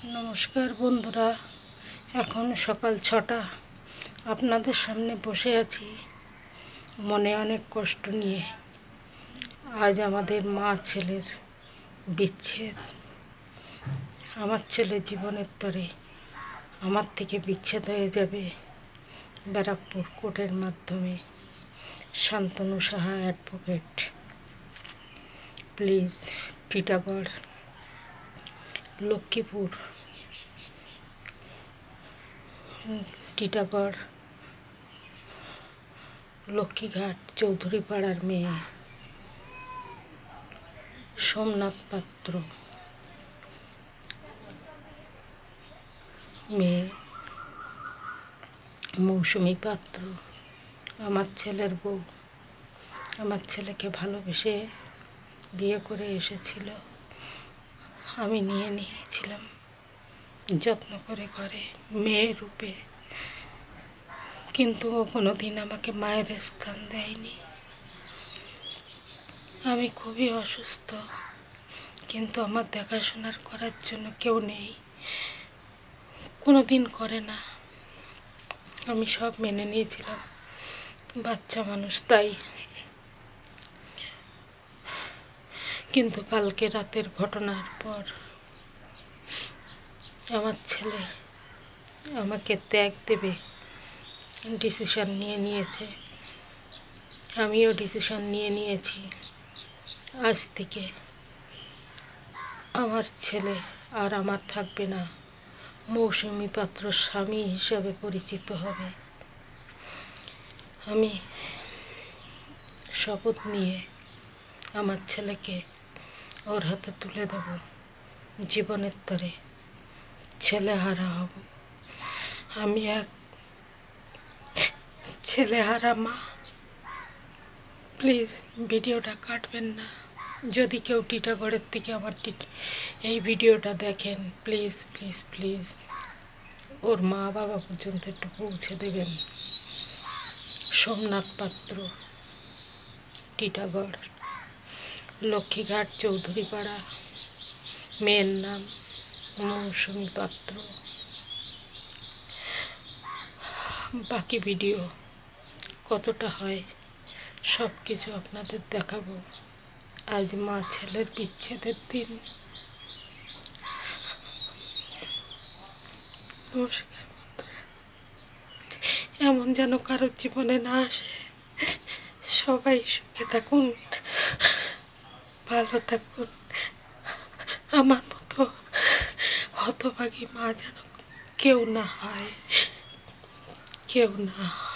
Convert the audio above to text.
নমস্কার বন্ধুরা, এখন সকাল 6টা। আপনাদের সামনে বসে আছি মনে অনেক কষ্ট নিয়ে। আজ আমাদের মা ছেলের বিচ্ছেদ। আমার ছেলে জীবনের তরে আমার থেকে বিচ্ছেদ হয়ে যাবে ব্যারাকপুর কোর্টের মাধ্যমে। শান্তনু সাহা অ্যাডভোকেট, প্লিজ টিটাগড়, লক্ষ্মীপুর, টিটাগড়, লক্ষ্মীঘাট চৌধুরী পাড়ার মেয়ে সোমনাথ পাত্র, মেয়ে মৌসুমী পাত্র আমার ছেলের বউ। আমার ছেলেকে ভালোবেসে বিয়ে করে এসেছিল, আমি নিয়ে নিয়েছিলাম যত্ন করে ঘরে মেয়ে রূপে, কিন্তু ও কোনোদিন আমাকে মায়ের স্থান দেয়নি। আমি খুবই অসুস্থ, কিন্তু আমার দেখাশোনার করার জন্য কেউ নেই, কোনোদিন করে না। আমি সব মেনে নিয়েছিলাম, বাচ্চা মানুষ তাই। কিন্তু কালকে রাতের ঘটনার পর আমার ছেলে আমাকে ত্যাগ দেবে ডিসিশন নিয়ে নিয়েছে। আমিও ডিসিশন নিয়ে নিয়েছি, আজ থেকে আমার ছেলে আর আমার থাকবে না, মৌসুমী পাত্র স্বামী হিসাবে পরিচিত হবে। আমি শপথ নিয়ে আমার ছেলেকে ওর হাতে তুলে দেব, জীবনের তরে ছেলেহারা হব। আমি এক ছেলেহারা মা। প্লিজ ভিডিওটা কাটবেন না। যদি কেউ টিটাগড়ের থেকে আমার এই ভিডিওটা দেখেন, প্লিজ প্লিজ প্লিজ ওর মা বাবা পর্যন্ত একটু পৌঁছে দেবেন। সোমনাথ পাত্র, টিটাগড়, লক্ষ্মীঘাট চৌধুরী পাড়া, মেয়ের নাম মৌসুমী পাত্র। বাকি ভিডিও কতটা হয় সব কিছু আপনাদের দেখাবো। আজ মা ছেলের বিচ্ছেদের দিন। নমস্কার বন্ধুরা, এমন যেন কারোর জীবনে না আসে। সবাই সুখে থাকুন, ভালো থাকুন। আমার মতো হতভাগী মা যেন কেউ না হয়, কেউ না হয়।